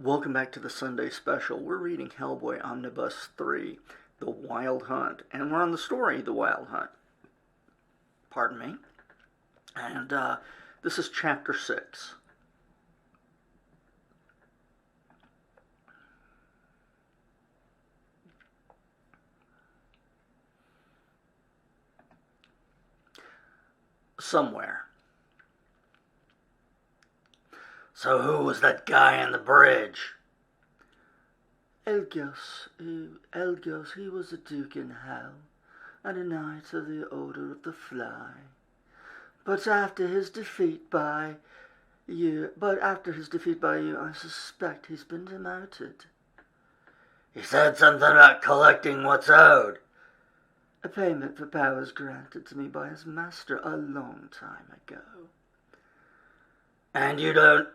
Welcome back to the Sunday Special. We're reading Hellboy Omnibus 3, The Wild Hunt. And we're on the story, The Wild Hunt. Pardon me. And this is Chapter 6. Somewhere. So who was that guy on the bridge? Elgos, he was a duke in hell, and a knight of the Order of the Fly. But after his defeat by you, I suspect he's been demoted. He said something about collecting what's owed. A payment for powers granted to me by his master a long time ago. And you don't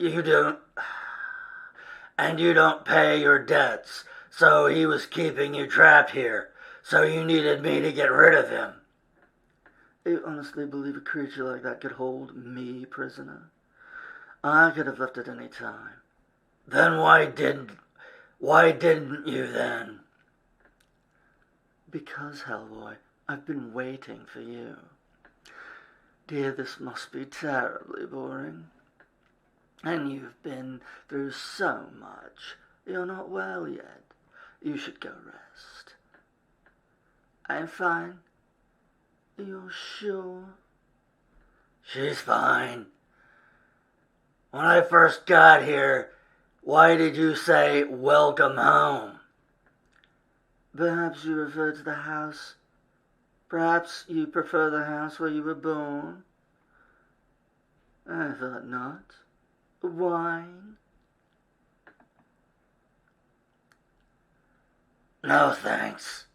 pay your debts, so he was keeping you trapped here, so you needed me to get rid of him. You honestly believe a creature like that could hold me prisoner? I could have left at any time. Then why didn't you then? Because, Hellboy, I've been waiting for you. Dear, this must be terribly boring. And you've been through so much. You're not well yet. You should go rest. I'm fine. You're sure? She's fine. When I first got here, why did you say, "Welcome home"? Perhaps you refer to the house. Perhaps you prefer the house where you were born. I thought not. Wine? No, thanks.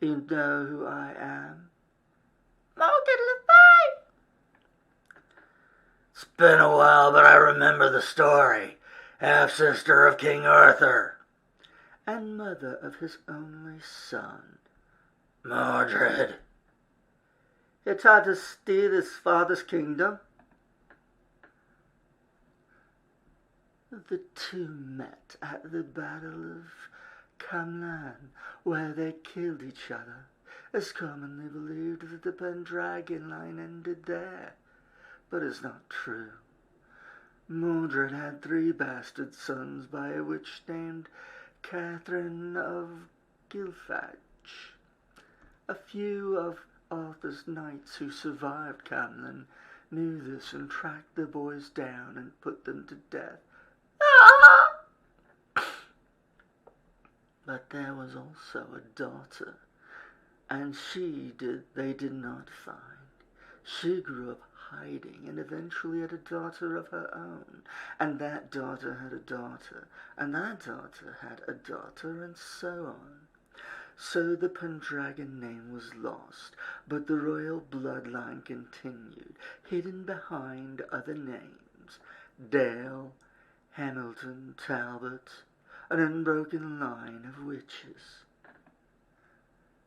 You know who I am? Morgan Le Fay! It's been a while, but I remember the story. Half-sister of King Arthur. And mother of his only son. Mordred. He tried to steal his father's kingdom. The two met at the Battle of Camlan, where they killed each other. It's commonly believed that the Pendragon line ended there, but it's not true. Mordred had 3 bastard sons by a witch named Catherine of Gilfach. A few of Arthur's knights who survived Camlan knew this and tracked the boys down and put them to death. But there was also a daughter, and they did not find. She grew up hiding and eventually had a daughter of her own, and that daughter had a daughter, and that daughter had a daughter, and so on. So the Pendragon name was lost, but the royal bloodline continued, hidden behind other names. Dale, Hamilton, Talbot, an unbroken line of witches.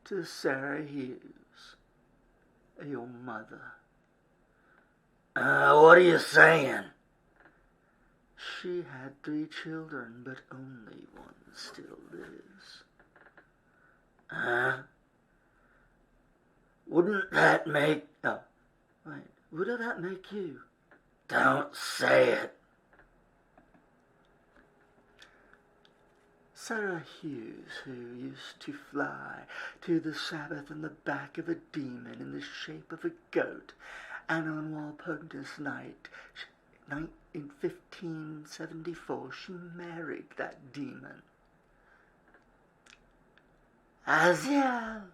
To Sarah Hughes, your mother. What are you saying? She had 3 children, but only one still lives. Wouldn't that make... Would that make you? Don't say it. Sarah Hughes, who used to fly to the Sabbath on the back of a demon in the shape of a goat, and on Walpurgis night in 1574 she married that demon. Aziel!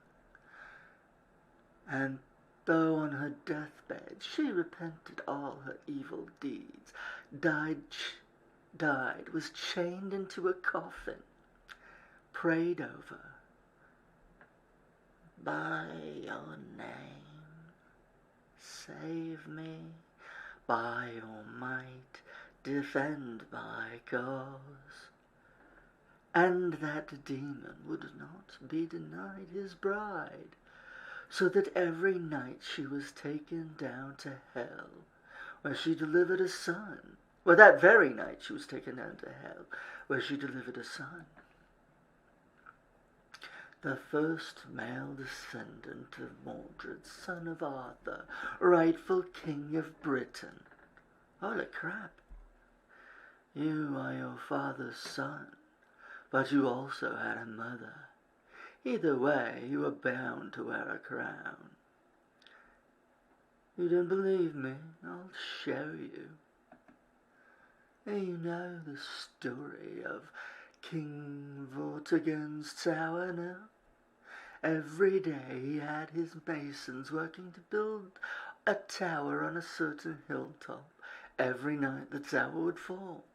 And though on her deathbed she repented all her evil deeds, was chained into a coffin, prayed over, by your name, save me, by your might, defend my cause. And that demon would not be denied his bride, so that every night she was taken down to hell, where she delivered a son Well, that very night she was taken down to hell, where she delivered a son. The first male descendant of Mordred, son of Arthur, rightful king of Britain. Holy crap. You are your father's son, but you also had a mother. Either way, you are bound to wear a crown. You don't believe me? I'll show you. You know the story of King Vortigern's tower now? Every day he had his masons working to build a tower on a certain hilltop. Every night the tower would fall,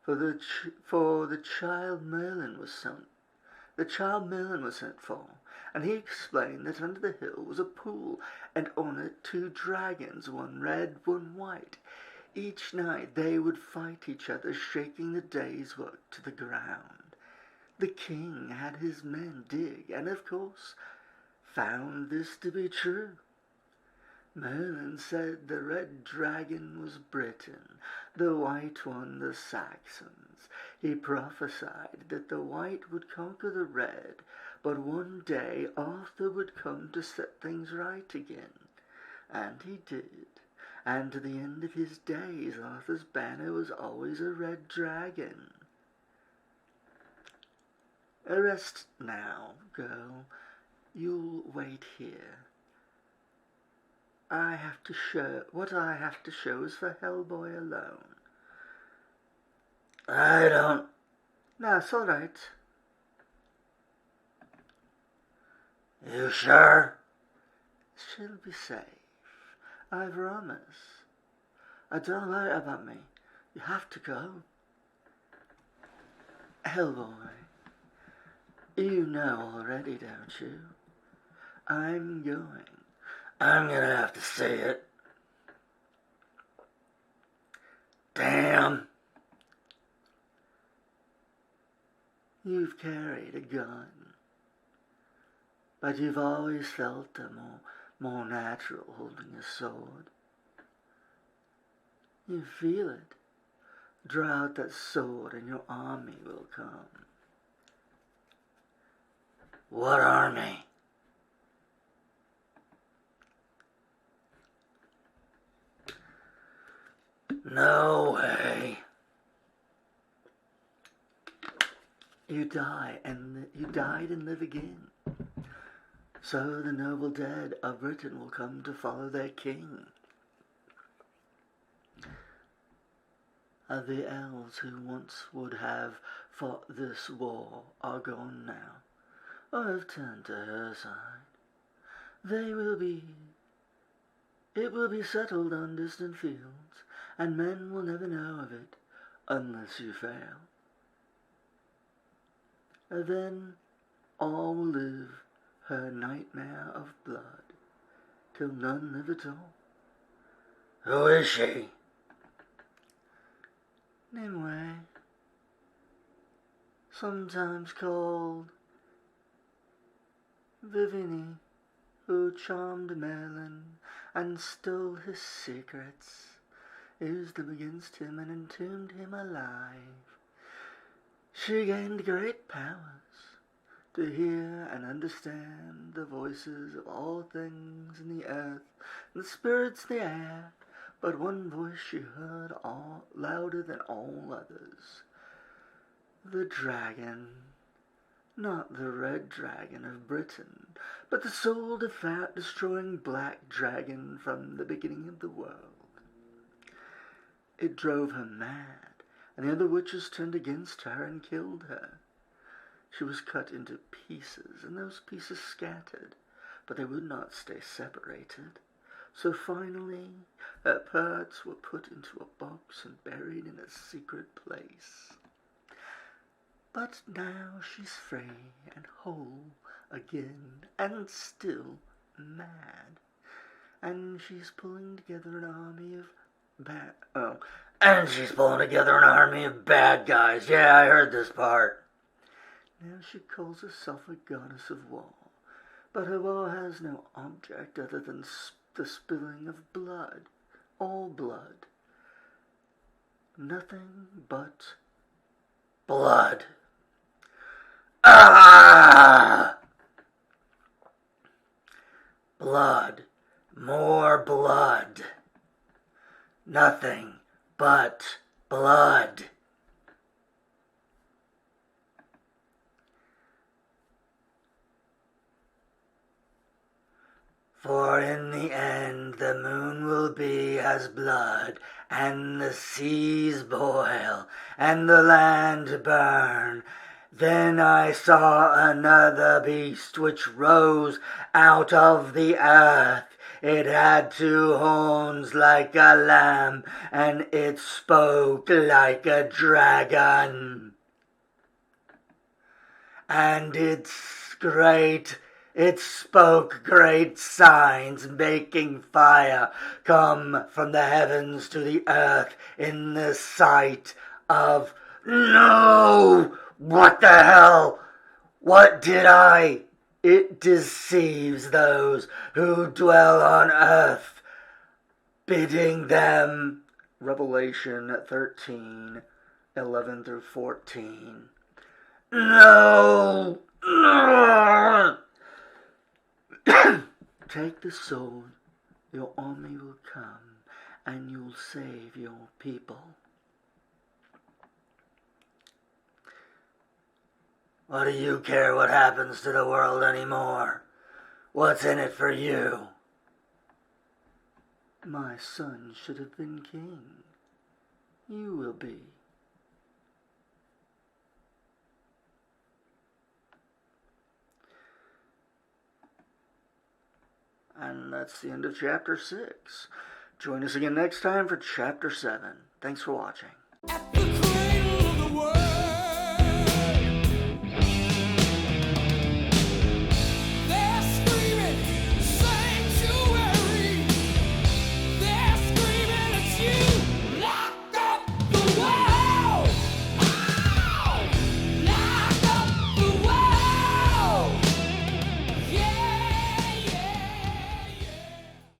for the child Merlin was sent. The child Merlin was sent for, and he explained that under the hill was a pool, and on it 2 dragons, one red, one white. Each night they would fight each other, shaking the day's work to the ground. The king had his men dig, and of course found this to be true. Merlin said the red dragon was Britain, the white one the Saxons. He prophesied that the white would conquer the red, but one day Arthur would come to set things right again. And he did. And to the end of his days, Arthur's banner was always a red dragon. Rest now, girl. You'll wait here. What I have to show is for Hellboy alone. I don't... No, it's all right. You sure? She'll be safe. I promise. Don't worry about me. You have to go. Hellboy, you know already, don't you? I'm going. I'm gonna have to say it. Damn. You've carried a gun, but you've always felt more natural holding a sword. You feel it. Draw out that sword and your army will come. What army? No way. You died and live again. So the noble dead of Britain will come to follow their king. The elves who once would have fought this war are gone now, or have turned to her side. It will be settled on distant fields, and men will never know of it, unless you fail. Then all will live her nightmare of blood, till none live at all. Who is she? Nimue, sometimes called Vivini, who charmed Merlin and stole his secrets, used them against him and entombed him alive. She gained great powers to hear and understand the voices of all things in the earth and the spirits in the air, but one voice she heard louder than all others. The dragon, not the red dragon of Britain, but the soul-destroying black dragon from the beginning of the world. It drove her mad, and the other witches turned against her and killed her. She was cut into pieces, and those pieces scattered, but they would not stay separated. So finally, her parts were put into a box and buried in a secret place. But now she's free and whole again, and still mad. And she's pulling together an army of bad guys. Yeah, I heard this part. Now she calls herself a goddess of war, but her war has no object other than the spilling of blood, all blood. nothing but blood. Ah! Blood, more blood. Nothing but blood. For in the end the moon will be as blood, and the seas boil, and the land burn. Then I saw another beast which rose out of the earth. It had 2 horns like a lamb, and it spoke like a dragon. And it spoke great signs, making fire come from the heavens to the earth in the sight of... No! What the hell? What did I? It deceives those who dwell on earth, bidding them... Revelation 13, 11 through 14. No! Take the sword, your army will come, and you'll save your people. What do you care what happens to the world anymore? What's in it for you? My son should have been king. You will be. And that's the end of Chapter 6. Join us again next time for Chapter 7. Thanks for watching.